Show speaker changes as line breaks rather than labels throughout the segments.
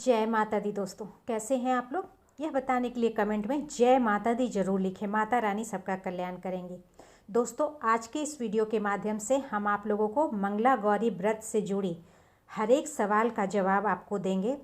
जय माता दी। दोस्तों कैसे हैं आप लोग? यह बताने के लिए कमेंट में जय माता दी जरूर लिखें। माता रानी सबका कल्याण करेंगी। दोस्तों आज के इस वीडियो के माध्यम से हम आप लोगों को मंगला गौरी व्रत से जुड़ी हर एक सवाल का जवाब आपको देंगे।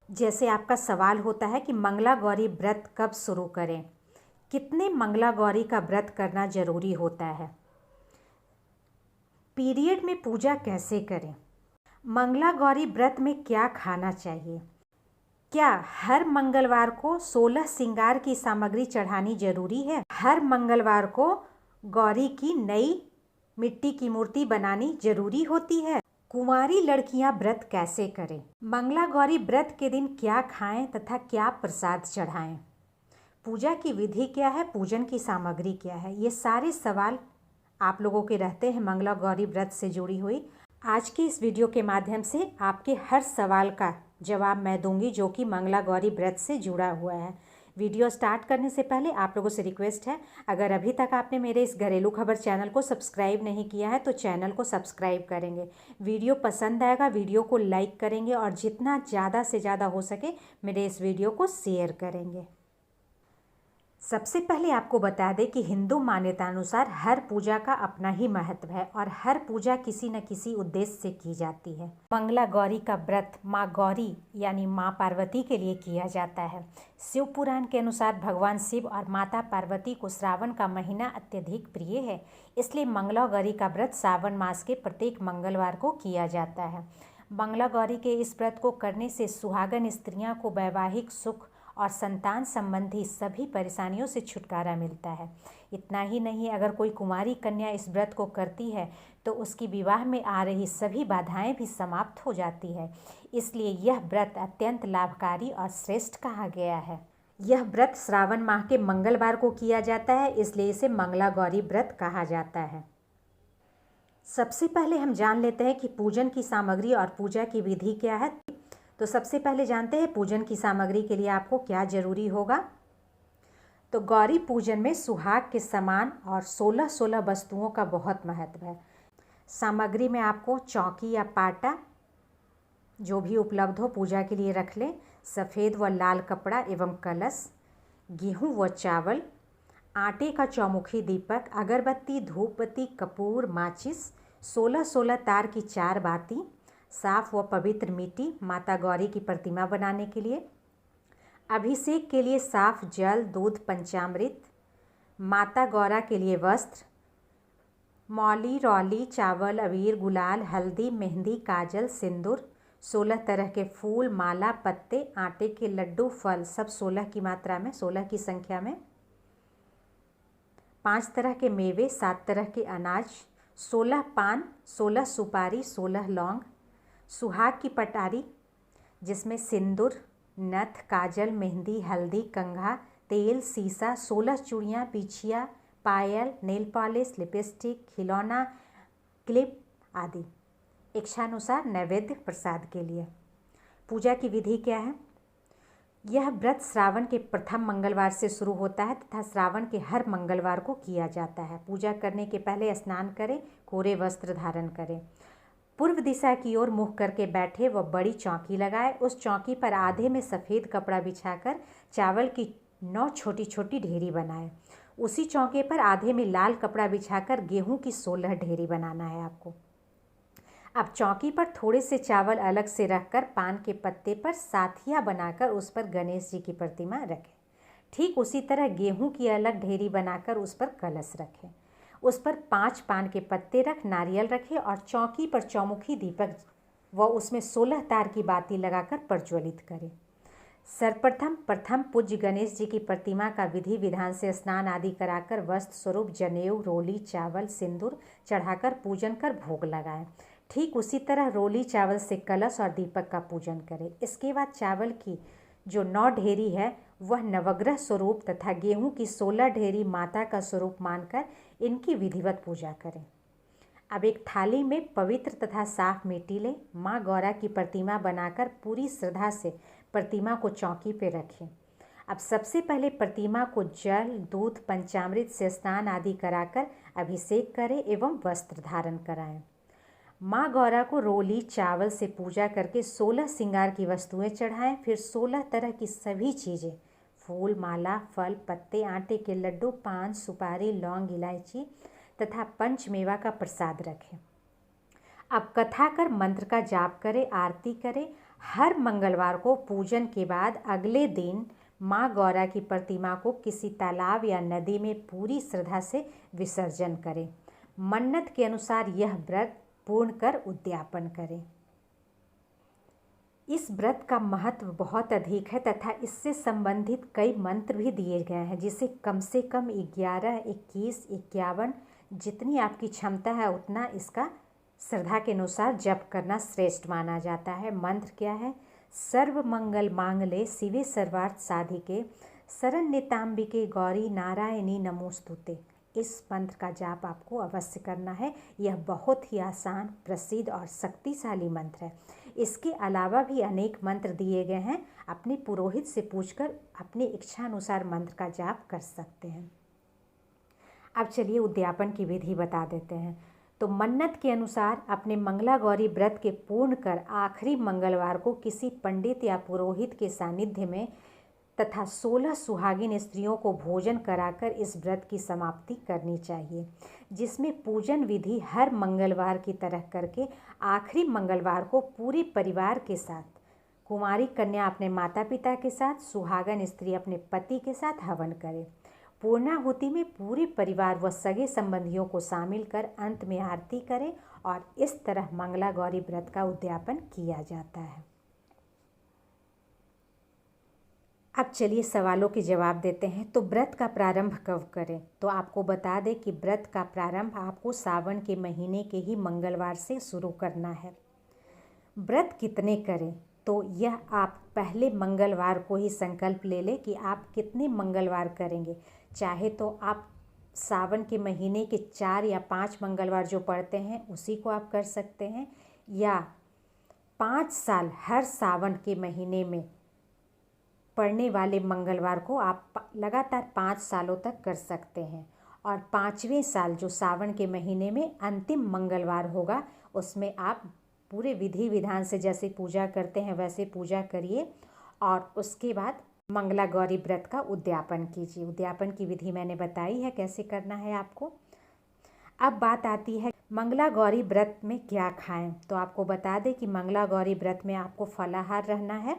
जैसे आपका सवाल होता है कि मंगला गौरी व्रत कब शुरू करें, कितने मंगला गौरी का व्रत करना जरूरी होता है, पीरियड में पूजा कैसे करें, मंगला गौरी व्रत में क्या खाना चाहिए, क्या हर मंगलवार को 16 श्रृंगार की सामग्री चढ़ानी जरूरी है, हर मंगलवार को गौरी की नई मिट्टी की मूर्ति बनानी जरूरी होती है, कुंवारी लड़कियां व्रत कैसे करें, मंगला गौरी व्रत के दिन क्या खाएं तथा क्या प्रसाद चढ़ाएं, पूजा की विधि क्या है, पूजन की सामग्री क्या है, ये सारे सवाल आप लोगों के रहते हैं मंगला गौरी व्रत से जुड़ी हुई। आज की इस वीडियो के माध्यम से आपके हर सवाल का जवाब मैं दूंगी जो कि मंगला गौरी व्रत से जुड़ा हुआ है। वीडियो स्टार्ट करने से पहले आप लोगों से रिक्वेस्ट है, अगर अभी तक आपने मेरे इस घरेलू खबर चैनल को सब्सक्राइब नहीं किया है तो चैनल को सब्सक्राइब करेंगे। वीडियो पसंद आएगा वीडियो को लाइक करेंगे और जितना ज़्यादा से ज़्यादा हो सके मेरे इस वीडियो को शेयर करेंगे। सबसे पहले आपको बता दें कि हिंदू मान्यता अनुसार हर पूजा का अपना ही महत्व है और हर पूजा किसी न किसी उद्देश्य से की जाती है। मंगला गौरी का व्रत माँ गौरी यानी माँ पार्वती के लिए किया जाता है। शिव पुराण के अनुसार भगवान शिव और माता पार्वती को श्रावण का महीना अत्यधिक प्रिय है, इसलिए मंगला गौरी का व्रत सावन मास के प्रत्येक मंगलवार को किया जाता है। मंगला गौरी के इस व्रत को करने से सुहागन स्त्रियाँ को वैवाहिक सुख और संतान संबंधी सभी परेशानियों से छुटकारा मिलता है। इतना ही नहीं, अगर कोई कुंवारी कन्या इस व्रत को करती है तो उसकी विवाह में आ रही सभी बाधाएं भी समाप्त हो जाती है। इसलिए यह व्रत अत्यंत लाभकारी और श्रेष्ठ कहा गया है। यह व्रत श्रावण माह के मंगलवार को किया जाता है, इसलिए इसे मंगला गौरी व्रत कहा जाता है। सबसे पहले हम जान लेते हैं कि पूजन की सामग्री और पूजा की विधि क्या है। तो सबसे पहले जानते हैं पूजन की सामग्री के लिए आपको क्या जरूरी होगा। तो गौरी पूजन में सुहाग के समान और 16 वस्तुओं का बहुत महत्व है। सामग्री में आपको चौकी या पाटा जो भी उपलब्ध हो पूजा के लिए रख लें, सफ़ेद व लाल कपड़ा एवं कलश, गेहूं व चावल, आटे का चौमुखी दीपक, अगरबत्ती, धूपबत्ती, कपूर, माचिस, 16 तार की 4 बाती, साफ व पवित्र मिट्टी माता गौरी की प्रतिमा बनाने के लिए, अभिषेक के लिए साफ जल, दूध, पंचामृत, माता गौरा के लिए वस्त्र, मौली, रौली, चावल, अबीर, गुलाल, हल्दी, मेहंदी, काजल, सिंदूर, 16 तरह के फूल, माला, पत्ते, आटे के लड्डू, फल, सब 16 की मात्रा में, 16 की संख्या में, 5 तरह के मेवे, 7 तरह के अनाज, 16 पान, 16 सुपारी, 16 लौंग, सुहाग की पटारी जिसमें सिंदूर, नथ, काजल, मेहंदी, हल्दी, कंघा, तेल, सीसा, 16 चूड़ियाँ, बिछिया, पायल, नेल पॉलिश, लिपस्टिक, खिलौना, क्लिप आदि। इच्छानुसार नैवेद्य प्रसाद के लिए। पूजा की विधि क्या है? यह व्रत श्रावण के प्रथम मंगलवार से शुरू होता है तथा श्रावण के हर मंगलवार को किया जाता है। पूजा करने के पहले स्नान करें, कोरे वस्त्र धारण करें, पूर्व दिशा की ओर मुँह करके बैठे व बड़ी चौकी लगाए। उस चौकी पर आधे में सफ़ेद कपड़ा बिछाकर चावल की 9 छोटी छोटी ढेरी बनाए। उसी चौके पर आधे में लाल कपड़ा बिछाकर गेहूं की 16 ढेरी बनाना है आपको। अब चौकी पर थोड़े से चावल अलग से रखकर पान के पत्ते पर साथिया बनाकर उस पर गणेश जी की प्रतिमा रखें। ठीक उसी तरह गेहूं की अलग ढेरी बनाकर उस पर कलश रखें। उस पर 5 पान के पत्ते रख नारियल रखें और चौकी पर चौमुखी दीपक व उसमें 16 तार की बाती लगाकर प्रज्वलित करें। सर्वप्रथम पूज्य गणेश जी की प्रतिमा का विधि विधान से स्नान आदि कराकर वस्त्र स्वरूप जनेऊ, रोली, चावल, सिंदूर चढ़ाकर पूजन कर भोग लगाएं। ठीक उसी तरह रोली चावल से कलश और दीपक का पूजन करें। इसके बाद चावल की जो 9 ढेरी है वह नवग्रह स्वरूप तथा गेहूं की 16 ढेरी माता का स्वरूप मानकर इनकी विधिवत पूजा करें। अब एक थाली में पवित्र तथा साफ मिट्टी लें। माँ गौरा की प्रतिमा बनाकर पूरी श्रद्धा से प्रतिमा को चौकी पर रखें। अब सबसे पहले प्रतिमा को जल, दूध, पंचामृत से स्नान आदि कराकर अभिषेक करें एवं वस्त्र धारण कराएं। माँ गौरा को रोली चावल से पूजा करके 16 श्रृंगार की वस्तुएं चढ़ाएं। फिर 16 तरह की सभी चीज़ें, फूल, माला, फल, पत्ते, आटे के लड्डू, पान, सुपारी, लौंग, इलायची तथा पंचमेवा का प्रसाद रखें। अब कथा कर मंत्र का जाप करें, आरती करें। हर मंगलवार को पूजन के बाद अगले दिन माँ गौरा की प्रतिमा को किसी तालाब या नदी में पूरी श्रद्धा से विसर्जन करें। मन्नत के अनुसार यह व्रत पूर्ण कर उद्यापन करें। इस व्रत का महत्व बहुत अधिक है तथा इससे संबंधित कई मंत्र भी दिए गए हैं, जिसे कम से कम 11, 21, 51 जितनी आपकी क्षमता है उतना इसका श्रद्धा के अनुसार जप करना श्रेष्ठ माना जाता है। मंत्र क्या है? सर्व मंगल मांगले शिवे सर्वार्थ साधिके शरण्यताम्बिके गौरी नारायणी नमोस्तुते। इस मंत्र का जाप आपको अवश्य करना है। यह बहुत ही आसान, प्रसिद्ध और शक्तिशाली मंत्र है। इसके अलावा भी अनेक मंत्र दिए गए हैं। अपने पुरोहित से पूछकर अपनी इच्छा अनुसार मंत्र का जाप कर सकते हैं। अब चलिए उद्यापन की विधि बता देते हैं। तो मन्नत के अनुसार अपने मंगला गौरी व्रत के पूर्ण कर आखिरी मंगलवार को किसी पंडित या पुरोहित के सानिध्य में तथा 16 सुहागिन स्त्रियों को भोजन कराकर इस व्रत की समाप्ति करनी चाहिए, जिसमें पूजन विधि हर मंगलवार की तरह करके आखिरी मंगलवार को पूरे परिवार के साथ, कुमारी कन्या अपने माता पिता के साथ, सुहागन स्त्री अपने पति के साथ हवन करे। पूर्णाहुति में पूरे परिवार व सगे संबंधियों को शामिल कर अंत में आरती करें और इस तरह मंगला गौरी व्रत का उद्यापन किया जाता है। अब चलिए सवालों के जवाब देते हैं। तो व्रत का प्रारंभ कब करें? तो आपको बता दें कि व्रत का प्रारंभ आपको सावन के महीने के ही मंगलवार से शुरू करना है। व्रत कितने करें? तो यह आप पहले मंगलवार को ही संकल्प ले लें कि आप कितने मंगलवार करेंगे। चाहे तो आप सावन के महीने के 4 या 5 मंगलवार जो पड़ते हैं उसी को आप कर सकते हैं, या 5 साल हर सावन के महीने में पड़ने वाले मंगलवार को आप लगातार 5 सालों तक कर सकते हैं। और 5वें साल जो सावन के महीने में अंतिम मंगलवार होगा उसमें आप पूरे विधि विधान से जैसे पूजा करते हैं वैसे पूजा करिए और उसके बाद मंगला गौरी व्रत का उद्यापन कीजिए। उद्यापन की विधि मैंने बताई है कैसे करना है आपको। अब बात आती है मंगला गौरी व्रत में क्या खाएं। तो आपको बता दें कि मंगला गौरी व्रत में आपको फलाहार रहना है,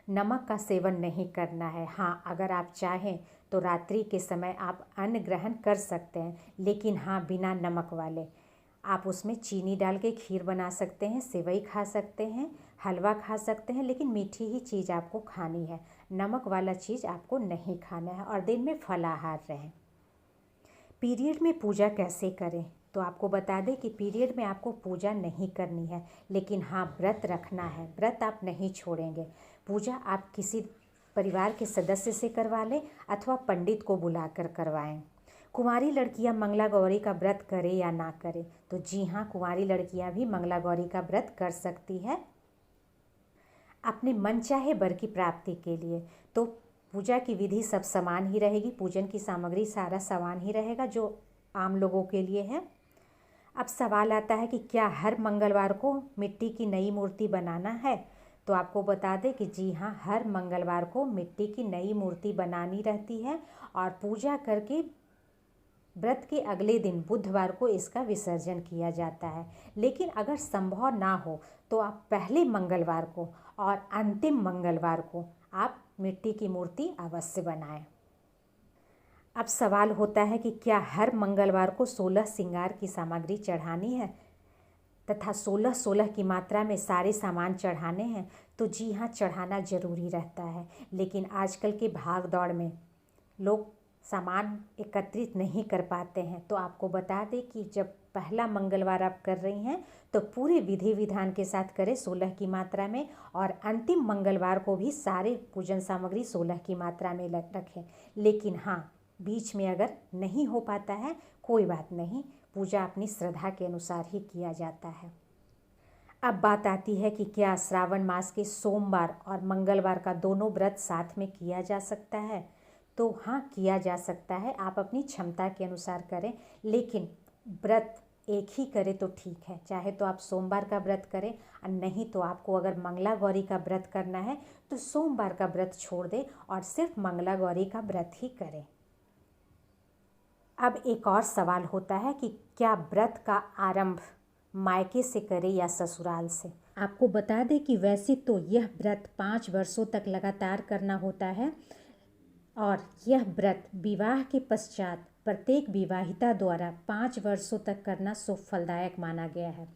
नमक का सेवन नहीं करना है। हाँ, अगर आप चाहें तो रात्रि के समय आप अन्न ग्रहण कर सकते हैं, लेकिन हाँ बिना नमक वाले। आप उसमें चीनी डाल के खीर बना सकते हैं, सेवई खा सकते हैं, हलवा खा सकते हैं, लेकिन मीठी ही चीज़ आपको खानी है, नमक वाला चीज़ आपको नहीं खाना है और दिन में फलाहार रहें। पीरियड में पूजा कैसे करें? तो आपको बता दें कि पीरियड में आपको पूजा नहीं करनी है, लेकिन हाँ व्रत रखना है। व्रत आप नहीं छोड़ेंगे। पूजा आप किसी परिवार के सदस्य से करवा लें अथवा पंडित को बुलाकर करवाएं। कुंवारी लड़कियां मंगला गौरी का व्रत करें या ना करें? तो जी हाँ, कुंवारी लड़कियां भी मंगला गौरी का व्रत कर सकती है अपने मनचाहे वर की प्राप्ति के लिए। तो पूजा की विधि सब समान ही रहेगी, पूजन की सामग्री सारा समान ही रहेगा जो आम लोगों के लिए है। अब सवाल आता है कि क्या हर मंगलवार को मिट्टी की नई मूर्ति बनाना है? तो आपको बता दें कि जी हाँ, हर मंगलवार को मिट्टी की नई मूर्ति बनानी रहती है और पूजा करके व्रत के अगले दिन बुधवार को इसका विसर्जन किया जाता है। लेकिन अगर संभव ना हो तो आप पहले मंगलवार को और अंतिम मंगलवार को आप मिट्टी की मूर्ति अवश्य बनाएं। अब सवाल होता है कि क्या हर मंगलवार को 16 श्रृंगार की सामग्री चढ़ानी है तथा 16-16 की मात्रा में सारे सामान चढ़ाने हैं? तो जी हाँ, चढ़ाना ज़रूरी रहता है, लेकिन आजकल के भाग दौड़ में लोग सामान एकत्रित नहीं कर पाते हैं। तो आपको बता दें कि जब पहला मंगलवार आप कर रही हैं तो पूरे विधि विधान के साथ करें 16 की मात्रा में, और अंतिम मंगलवार को भी सारे पूजन सामग्री 16 की मात्रा में रखें। लेकिन हाँ, बीच में अगर नहीं हो पाता है कोई बात नहीं, पूजा अपनी श्रद्धा के अनुसार ही किया जाता है। अब बात आती है कि क्या श्रावण मास के सोमवार और मंगलवार का दोनों व्रत साथ में किया जा सकता है? तो हाँ, किया जा सकता है। आप अपनी क्षमता के अनुसार करें, लेकिन व्रत एक ही करे तो ठीक है, चाहे तो आप सोमवार का व्रत करें और नहीं तो आपको अगर मंगला गौरी का व्रत करना है तो सोमवार का व्रत छोड़ दें और सिर्फ मंगला गौरी का व्रत ही करें। अब एक और सवाल होता है कि क्या व्रत का आरंभ मायके से करें या ससुराल से। आपको बता दें कि वैसे तो यह व्रत 5 वर्षों तक लगातार करना होता है और यह व्रत विवाह के पश्चात प्रत्येक विवाहिता द्वारा 5 वर्षों तक करना शुभ फलदायक माना गया है।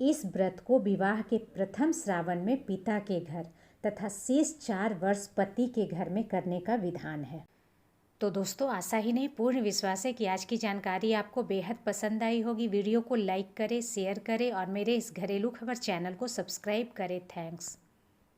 इस व्रत को विवाह के प्रथम श्रावण में पिता के घर तथा शेष 4 वर्ष पति के घर में करने का विधान है। तो दोस्तों, आशा ही नहीं पूर्ण विश्वास है कि आज की जानकारी आपको बेहद पसंद आई होगी। वीडियो को लाइक करें, शेयर करें और मेरे इस घरेलू खबर चैनल को सब्सक्राइब करें। थैंक्स।